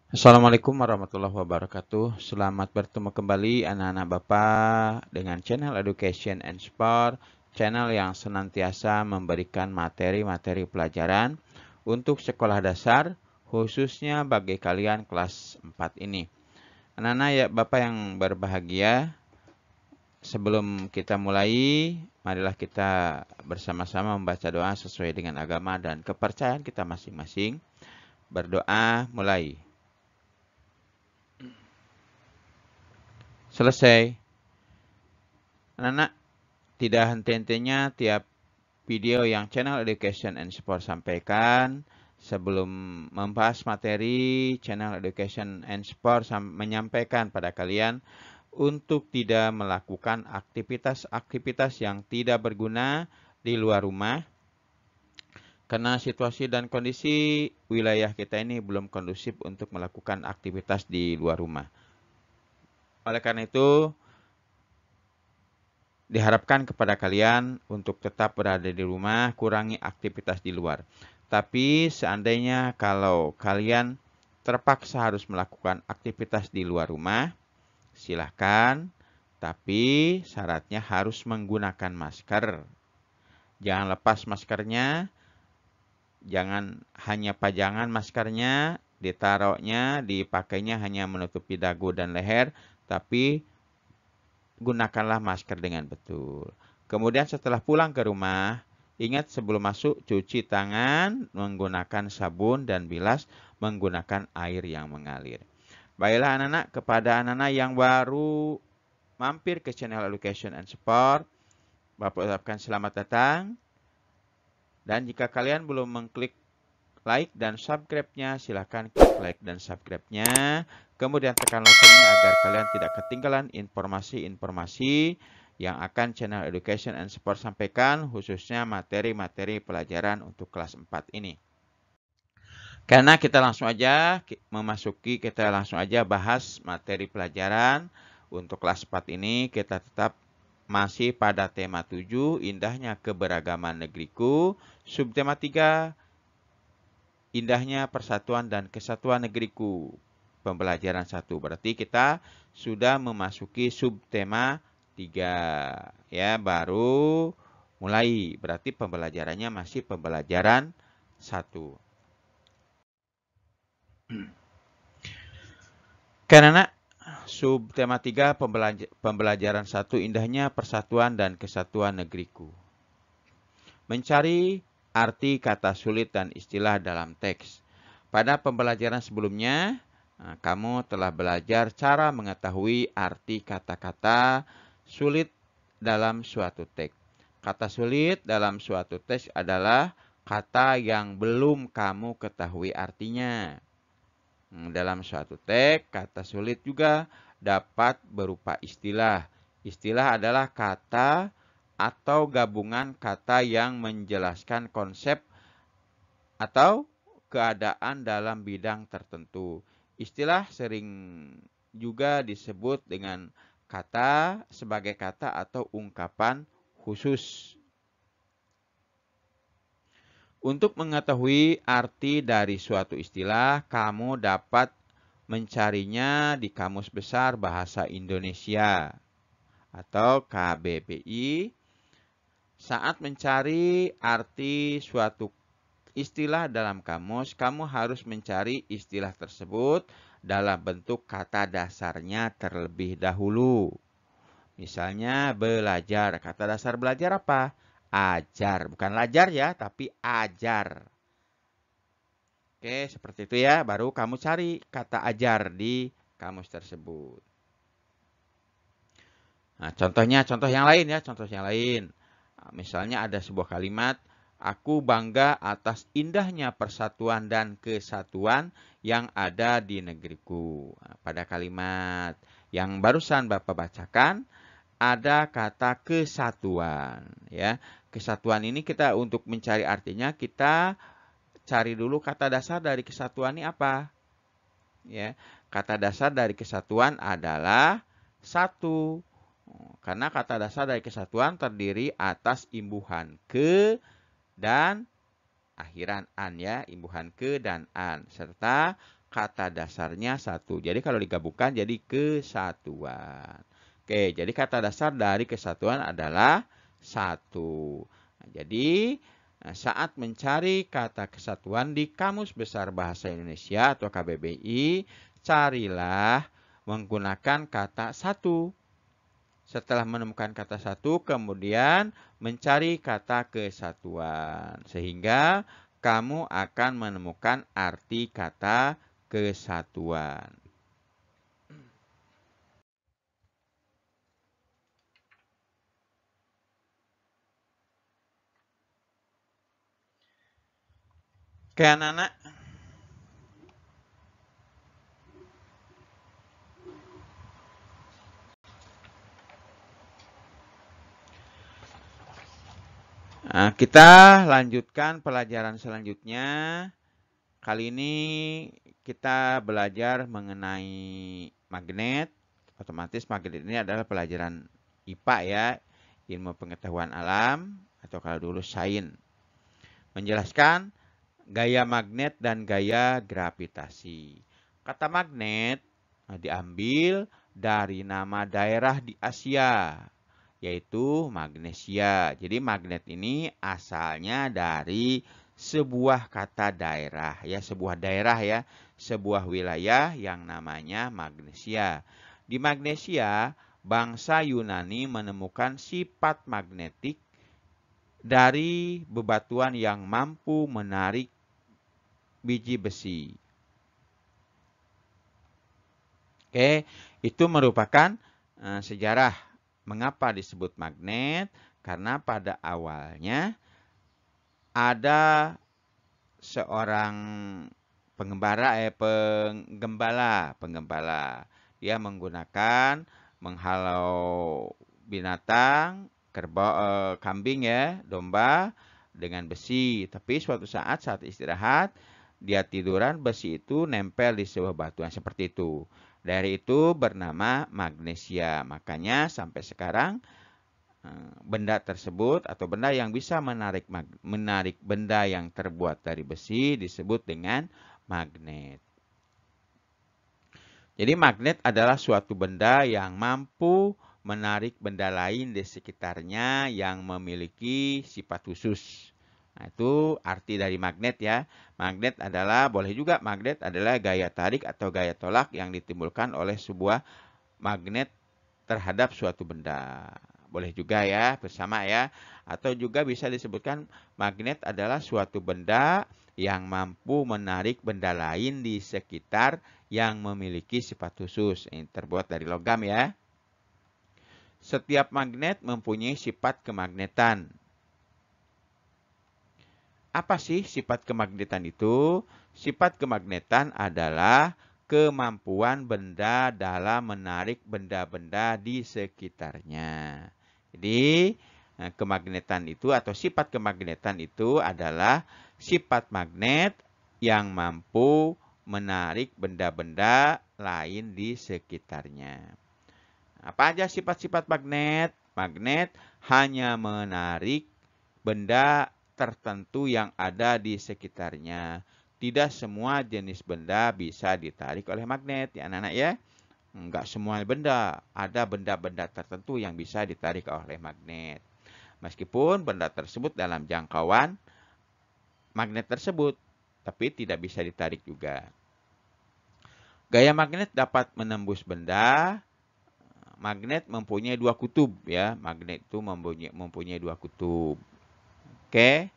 Assalamualaikum warahmatullahi wabarakatuh. Selamat bertemu kembali anak-anak Bapak dengan channel Education and Sport, channel yang senantiasa memberikan materi-materi pelajaran untuk sekolah dasar, khususnya bagi kalian kelas 4 ini. Anak-anak ya Bapak yang berbahagia, sebelum kita mulai, marilah kita bersama-sama membaca doa sesuai dengan agama dan kepercayaan kita masing-masing. Berdoa mulai. Selesai. Anak-anak, tidak henti-hentinya tiap video yang channel Education and Sport sampaikan sebelum membahas materi channel Education and Sport menyampaikan pada kalian untuk tidak melakukan aktivitas-aktivitas yang tidak berguna di luar rumah karena situasi dan kondisi wilayah kita ini belum kondusif untuk melakukan aktivitas di luar rumah. Oleh karena itu, diharapkan kepada kalian untuk tetap berada di rumah, kurangi aktivitas di luar. Tapi seandainya kalau kalian terpaksa harus melakukan aktivitas di luar rumah, silahkan. Tapi syaratnya harus menggunakan masker. Jangan lepas maskernya, jangan hanya pajangan maskernya, ditaruhnya, dipakainya hanya menutupi dagu dan leher, tapi gunakanlah masker dengan betul. Kemudian setelah pulang ke rumah, ingat sebelum masuk cuci tangan menggunakan sabun dan bilas menggunakan air yang mengalir. Baiklah anak-anak, kepada anak-anak yang baru mampir ke channel Education and Sport, Bapak ucapkan selamat datang. Dan jika kalian belum mengklik like dan subscribe-nya, silahkan klik like dan subscribe-nya. Kemudian tekan loncengnya agar kalian tidak ketinggalan informasi-informasi yang akan channel Education and Sport sampaikan, khususnya materi-materi pelajaran untuk kelas 4 ini. Karena kita langsung aja bahas materi pelajaran untuk kelas 4 ini. Kita tetap masih pada tema 7, indahnya keberagaman negeriku. Subtema 3, indahnya persatuan dan kesatuan negeriku. Pembelajaran 1. Berarti kita sudah memasuki subtema 3. Ya, baru mulai. Berarti pembelajarannya masih pembelajaran 1. Karena subtema 3 pembelajaran 1, indahnya persatuan dan kesatuan negeriku. Mencari arti kata sulit dan istilah dalam teks. Pada pembelajaran sebelumnya, kamu telah belajar cara mengetahui arti kata-kata sulit dalam suatu teks. Kata sulit dalam suatu teks adalah kata yang belum kamu ketahui artinya. Dalam suatu teks, kata sulit juga dapat berupa istilah. Istilah adalah kata atau gabungan kata yang menjelaskan konsep atau keadaan dalam bidang tertentu. Istilah sering juga disebut dengan kata sebagai kata atau ungkapan khusus. Untuk mengetahui arti dari suatu istilah, kamu dapat mencarinya di Kamus Besar Bahasa Indonesia atau KBBI. Saat mencari arti suatu istilah dalam kamus, kamu harus mencari istilah tersebut dalam bentuk kata dasarnya terlebih dahulu. Misalnya belajar. Kata dasar belajar apa? Ajar. Bukan lajar ya, tapi ajar. Oke, seperti itu ya. Baru kamu cari kata ajar di kamus tersebut. Nah, contoh yang lain ya. Contoh yang lain. Misalnya ada sebuah kalimat, aku bangga atas indahnya persatuan dan kesatuan yang ada di negeriku. Nah, pada kalimat yang barusan Bapak bacakan, ada kata kesatuan. Ya, kesatuan ini kita untuk mencari artinya, kita cari dulu kata dasar dari kesatuan ini apa. Ya, kata dasar dari kesatuan adalah satu. Karena kata dasar dari kesatuan terdiri atas imbuhan ke dan akhiran an ya, imbuhan ke dan an serta kata dasarnya satu. Jadi kalau digabungkan jadi kesatuan. Oke, jadi kata dasar dari kesatuan adalah satu. Nah, jadi saat mencari kata kesatuan di Kamus Besar Bahasa Indonesia atau KBBI, carilah menggunakan kata satu. Setelah menemukan kata satu, kemudian mencari kata kesatuan. Sehingga kamu akan menemukan arti kata kesatuan. Oke, anak-anak. Nah, kita lanjutkan pelajaran selanjutnya. Kali ini kita belajar mengenai magnet. Otomatis magnet ini adalah pelajaran IPA ya, ilmu pengetahuan alam atau kalau dulu sains. Menjelaskan gaya magnet dan gaya gravitasi. Kata magnet diambil dari nama daerah di Asia, yaitu Magnesia. Jadi magnet ini asalnya dari sebuah kata daerah ya, sebuah wilayah yang namanya Magnesia. Di Magnesia, bangsa Yunani menemukan sifat magnetik dari bebatuan yang mampu menarik biji besi. Oke, itu merupakan sejarah mengapa disebut magnet, karena pada awalnya ada seorang penggembala. Dia menggunakan menghalau binatang, kambing ya, domba dengan besi. Tapi suatu saat istirahat, dia tiduran, besi itu nempel di sebuah batuan seperti itu. Dari itu bernama Magnesia. Makanya sampai sekarang benda tersebut atau benda yang bisa menarik benda yang terbuat dari besi disebut dengan magnet. Jadi magnet adalah suatu benda yang mampu menarik benda lain di sekitarnya yang memiliki sifat khusus. Nah, itu arti dari magnet ya. Magnet adalah gaya tarik atau gaya tolak yang ditimbulkan oleh sebuah magnet terhadap suatu benda. Boleh juga ya, bersama ya. Atau juga bisa disebutkan magnet adalah suatu benda yang mampu menarik benda lain di sekitar yang memiliki sifat khusus. Ini terbuat dari logam ya. Setiap magnet mempunyai sifat kemagnetan. Apa sih sifat kemagnetan itu? Sifat kemagnetan adalah kemampuan benda dalam menarik benda-benda di sekitarnya. Jadi, kemagnetan itu atau sifat kemagnetan itu adalah sifat magnet yang mampu menarik benda-benda lain di sekitarnya. Apa aja sifat-sifat magnet? Magnet hanya menarik benda tertentu yang ada di sekitarnya. Tidak semua jenis benda bisa ditarik oleh magnet ya anak-anak ya. Enggak semua benda, ada benda-benda tertentu yang bisa ditarik oleh magnet. Meskipun benda tersebut dalam jangkauan magnet tersebut, tapi tidak bisa ditarik juga. Gaya magnet dapat menembus benda. Magnet mempunyai dua kutub ya. Magnet itu mempunyai dua kutub. Oke.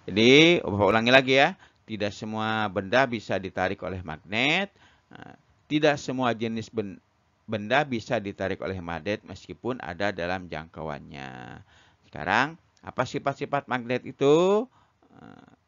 Jadi, ulangi lagi ya. Tidak semua benda bisa ditarik oleh magnet. Tidak semua jenis benda bisa ditarik oleh magnet meskipun ada dalam jangkauannya. Sekarang, apa sifat-sifat magnet itu?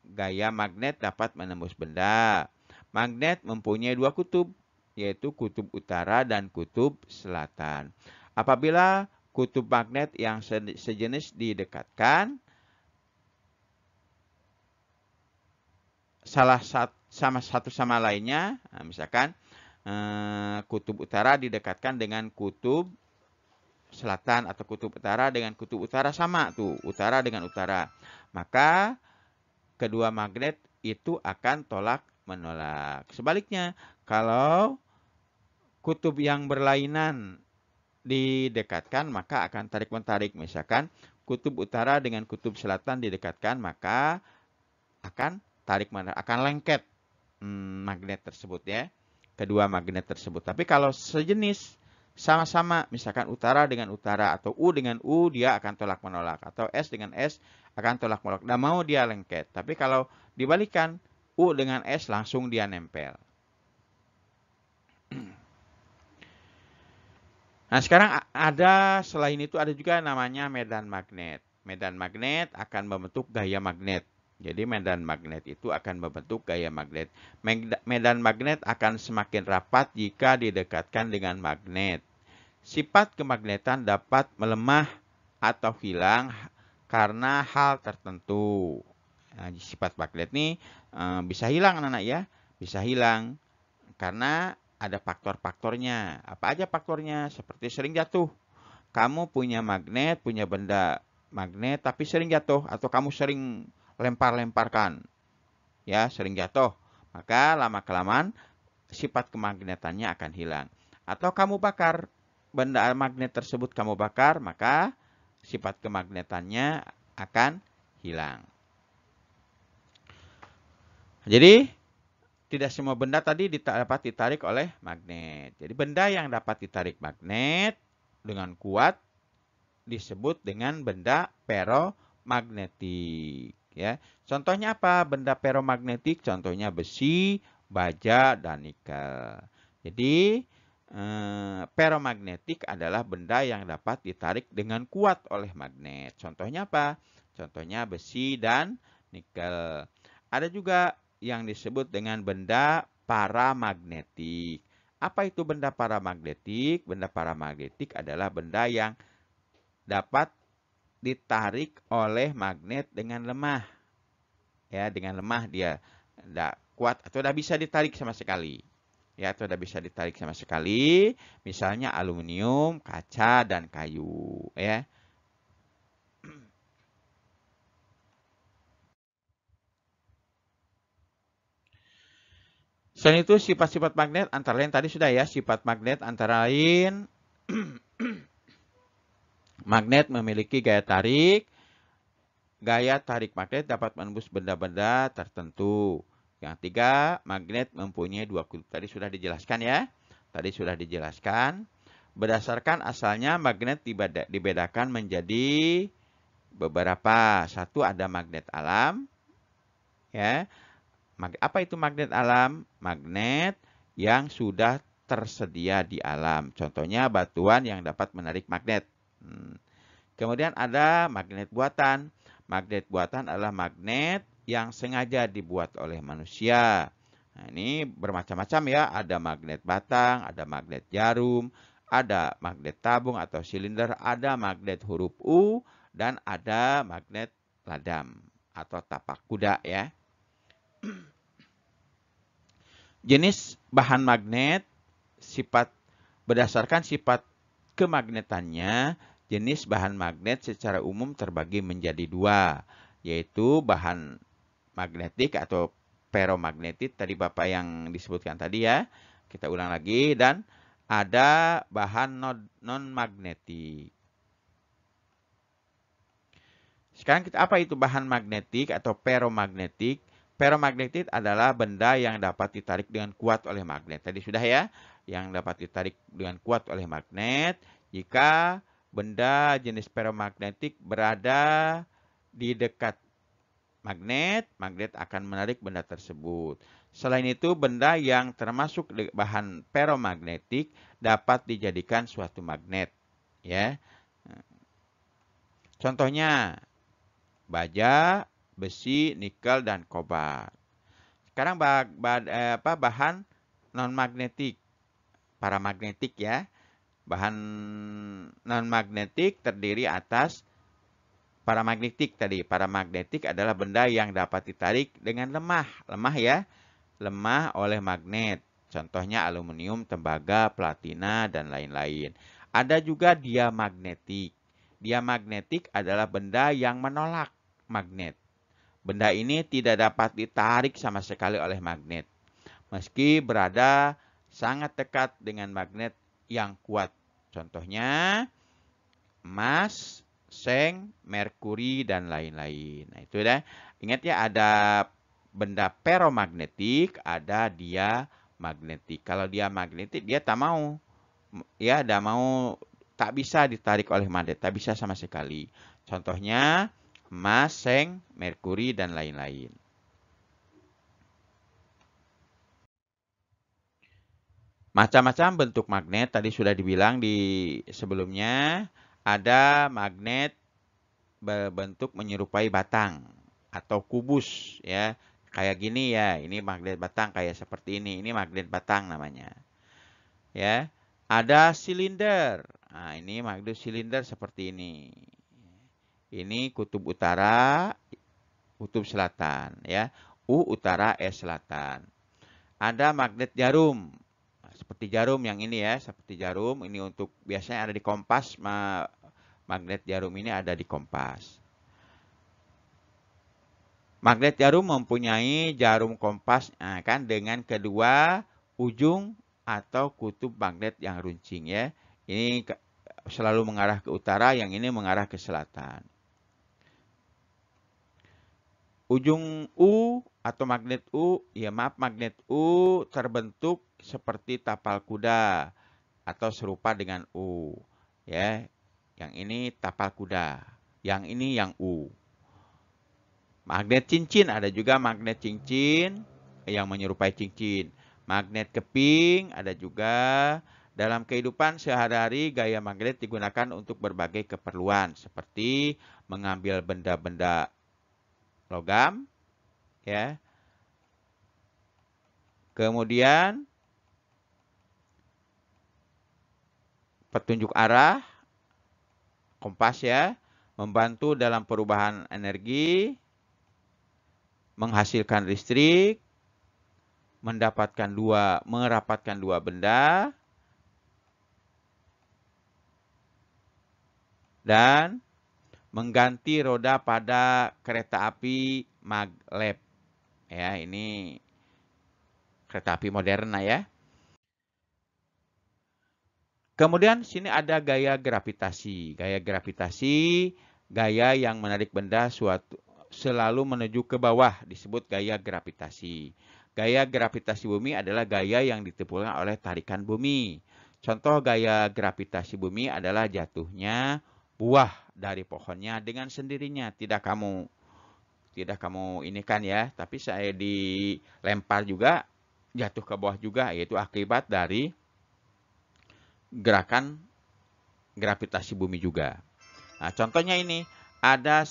Gaya magnet dapat menembus benda. Magnet mempunyai dua kutub, yaitu kutub utara dan kutub selatan. Apabila kutub magnet yang sejenis didekatkan, satu sama lainnya, nah, misalkan kutub utara didekatkan dengan kutub selatan atau kutub utara dengan kutub utara sama tuh, utara dengan utara. Maka kedua magnet itu akan tolak menolak. Sebaliknya, kalau kutub yang berlainan didekatkan, maka akan tarik menarik. Misalkan kutub utara dengan kutub selatan didekatkan, maka akan tarik menarik, akan lengket magnet tersebut ya. Kedua magnet tersebut. Tapi kalau sejenis sama-sama, misalkan utara dengan utara atau U dengan U, dia akan tolak menolak. Atau S dengan S akan tolak menolak. Tidak mau dia lengket. Tapi kalau dibalikan, U dengan S langsung dia nempel. Nah, sekarang ada selain itu ada juga namanya medan magnet. Medan magnet akan membentuk gaya magnet. Jadi medan magnet itu akan membentuk gaya magnet. Medan magnet akan semakin rapat jika didekatkan dengan magnet. Sifat kemagnetan dapat melemah atau hilang karena hal tertentu. Nah, sifat magnet ini bisa hilang anak-anak ya. Bisa hilang karena ada faktor-faktornya. Apa aja faktornya? Seperti sering jatuh. Kamu punya magnet, punya benda magnet, tapi sering jatuh. Atau kamu sering lempar-lemparkan. Ya, sering jatuh. Maka lama-kelamaan sifat kemagnetannya akan hilang. Atau kamu bakar. Benda magnet tersebut kamu bakar, maka sifat kemagnetannya akan hilang. Jadi, tidak semua benda tadi dapat ditarik oleh magnet. Jadi benda yang dapat ditarik magnet dengan kuat disebut dengan benda feromagnetik. Ya, contohnya apa? Benda feromagnetik, contohnya besi, baja, dan nikel. Jadi feromagnetik adalah benda yang dapat ditarik dengan kuat oleh magnet. Contohnya apa? Contohnya besi dan nikel. Ada juga yang disebut dengan benda paramagnetik. Apa itu benda paramagnetik? Benda paramagnetik adalah benda yang dapat ditarik oleh magnet dengan lemah. Ya, dengan lemah dia tidak kuat atau tidak bisa ditarik sama sekali. Ya, atau tidak bisa ditarik sama sekali. Misalnya aluminium, kaca, dan kayu. Ya. Selain itu sifat-sifat magnet antara lain tadi sudah ya, sifat magnet antara lain magnet memiliki gaya tarik. Gaya tarik magnet dapat menembus benda-benda tertentu. Yang tiga, magnet mempunyai dua kutub. Tadi sudah dijelaskan ya. Tadi sudah dijelaskan. Berdasarkan asalnya magnet dibedakan menjadi beberapa. Satu ada magnet alam. Ya. Apa itu magnet alam? Magnet yang sudah tersedia di alam. Contohnya batuan yang dapat menarik magnet. Kemudian ada magnet buatan. Magnet buatan adalah magnet yang sengaja dibuat oleh manusia. Nah, ini bermacam-macam ya. Ada magnet batang, ada magnet jarum, ada magnet tabung atau silinder, ada magnet huruf U, dan ada magnet ladam atau tapak kuda ya. Jenis bahan magnet berdasarkan sifat kemagnetannya, jenis bahan magnet secara umum terbagi menjadi dua, yaitu bahan magnetik atau feromagnetik tadi Bapak yang disebutkan tadi ya. Kita ulang lagi, dan ada bahan non-magnetik. Sekarang apa itu bahan magnetik atau feromagnetik? Feromagnetik adalah benda yang dapat ditarik dengan kuat oleh magnet. Tadi sudah ya, yang dapat ditarik dengan kuat oleh magnet. Jika benda jenis feromagnetik berada di dekat magnet, magnet akan menarik benda tersebut. Selain itu, benda yang termasuk bahan feromagnetik dapat dijadikan suatu magnet. Ya, contohnya baja, besi, nikel, dan kobalt. Sekarang bahan non-magnetik, paramagnetik ya. Bahan non-magnetik terdiri atas paramagnetik tadi. Paramagnetik adalah benda yang dapat ditarik dengan lemah. Lemah ya, lemah oleh magnet. Contohnya aluminium, tembaga, platina, dan lain-lain. Ada juga diamagnetik. Diamagnetik adalah benda yang menolak magnet. Benda ini tidak dapat ditarik sama sekali oleh magnet, meski berada sangat dekat dengan magnet yang kuat. Contohnya emas, seng, merkuri, dan lain-lain. Nah, itu dah. Ingat ya, ada benda feromagnetik, ada diamagnetik. Kalau diamagnetik dia tak mau, ya, tak bisa ditarik oleh magnet, tak bisa sama sekali. Contohnya emas, seng, merkuri, dan lain-lain. Macam-macam bentuk magnet tadi sudah dibilang di sebelumnya. Ada magnet berbentuk menyerupai batang atau kubus ya. Kayak gini ya, ini magnet batang kayak seperti ini. Ini magnet batang namanya. Ya. Ada silinder. Nah, ini magnet silinder seperti ini. Ini kutub utara, kutub selatan ya. U utara, S selatan. Ada magnet jarum. Nah, seperti jarum yang ini ya, seperti jarum. Ini untuk biasanya ada di kompas. Magnet jarum ini ada di kompas. Magnet jarum mempunyai jarum kompas kan dengan kedua ujung atau kutub magnet yang runcing ya. Ini selalu mengarah ke utara, yang ini mengarah ke selatan. Ujung U atau magnet U, ya maaf, magnet U terbentuk seperti tapal kuda atau serupa dengan U. Ya, yang ini tapal kuda, yang ini yang U. Magnet cincin, ada juga magnet cincin yang menyerupai cincin. Magnet keping ada juga. Dalam kehidupan sehari-hari, gaya magnet digunakan untuk berbagai keperluan seperti mengambil benda-benda logam, ya. Kemudian petunjuk arah, kompas ya, membantu dalam perubahan energi, menghasilkan listrik, merapatkan dua benda, dan mengganti roda pada kereta api maglev. Ya, ini kereta api modern ya. Kemudian sini ada gaya gravitasi. Gaya gravitasi, gaya yang menarik benda selalu menuju ke bawah, disebut gaya gravitasi. Gaya gravitasi bumi adalah gaya yang ditimbulkan oleh tarikan bumi. Contoh gaya gravitasi bumi adalah jatuhnya buah dari pohonnya dengan sendirinya. Tidak kamu ini kan ya, tapi saya dilempar juga, jatuh ke bawah juga, yaitu akibat dari gerakan gravitasi bumi juga. Nah, contohnya ini, ada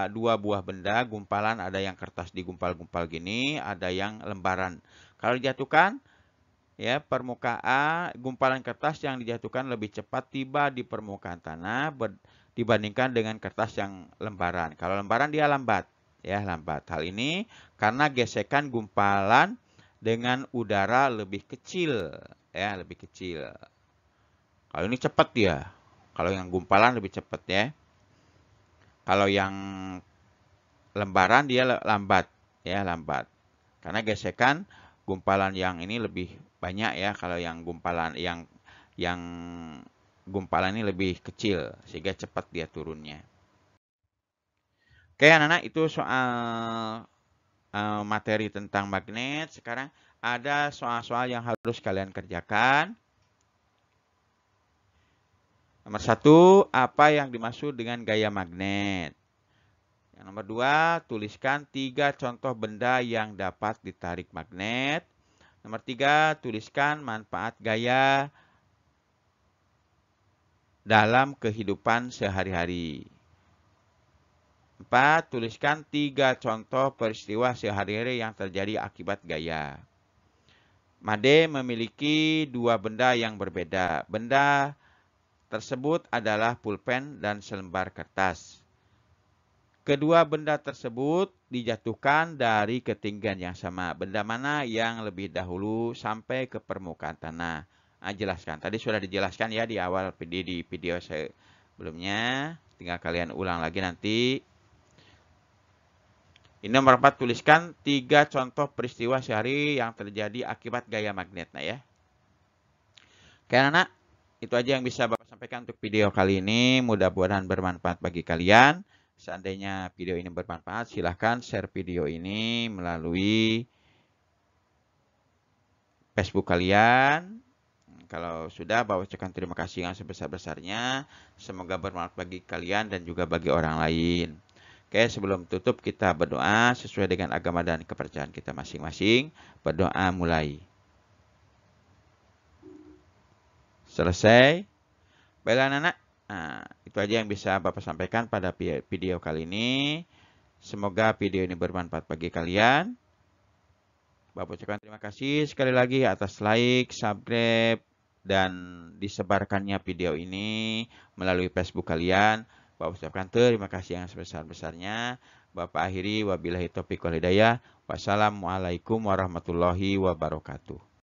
dua buah benda, gumpalan, ada yang kertas digumpal-gumpal gini, ada yang lembaran. Kalau dijatuhkan, ya, gumpalan kertas yang dijatuhkan lebih cepat tiba di permukaan tanah dibandingkan dengan kertas yang lembaran. Kalau lembaran dia lambat, ya, lambat. Hal ini karena gesekan gumpalan dengan udara lebih kecil, ya, lebih kecil. Kalau ini cepat dia. Kalau yang gumpalan lebih cepat ya. Kalau yang lembaran dia lambat, ya, lambat. Karena gesekan gumpalan yang ini lebih banyak ya, kalau yang gumpalan ini lebih kecil sehingga cepat dia turunnya. Oke, anak-anak, itu soal materi tentang magnet. Sekarang ada soal-soal yang harus kalian kerjakan. Nomor 1, apa yang dimaksud dengan gaya magnet? Yang nomor 2, tuliskan 3 contoh benda yang dapat ditarik magnet. Nomor 3, tuliskan manfaat gaya dalam kehidupan sehari-hari. 4, tuliskan 3 contoh peristiwa sehari-hari yang terjadi akibat gaya. Made memiliki 2 benda yang berbeda. Benda tersebut adalah pulpen dan selembar kertas. Kedua benda tersebut dijatuhkan dari ketinggian yang sama. Benda mana yang lebih dahulu sampai ke permukaan tanah? Nah, jelaskan. Tadi sudah dijelaskan ya di awal di video sebelumnya. Tinggal kalian ulang lagi nanti. Ini nomor 4, tuliskan 3 contoh peristiwa sehari yang terjadi akibat gaya magnet. Nah ya. Oke anak, itu aja yang bisa Bapak sampaikan untuk video kali ini. Mudah-mudahan bermanfaat bagi kalian. Seandainya video ini bermanfaat, silahkan share video ini melalui Facebook kalian. Kalau sudah, Bapak ucapkan terima kasih yang sebesar-besarnya. Semoga bermanfaat bagi kalian dan juga bagi orang lain. Oke, sebelum tutup kita berdoa sesuai dengan agama dan kepercayaan kita masing-masing. Berdoa mulai. Selesai. Baiklah anak-anak. Nah, itu aja yang bisa Bapak sampaikan pada video kali ini. Semoga video ini bermanfaat bagi kalian. Bapak ucapkan terima kasih sekali lagi atas like, subscribe, dan disebarkannya video ini melalui Facebook kalian. Bapak ucapkan terima kasih yang sebesar-besarnya. Bapak akhiri wabillahi taufiq wal hidayah. Wassalamualaikum warahmatullahi wabarakatuh.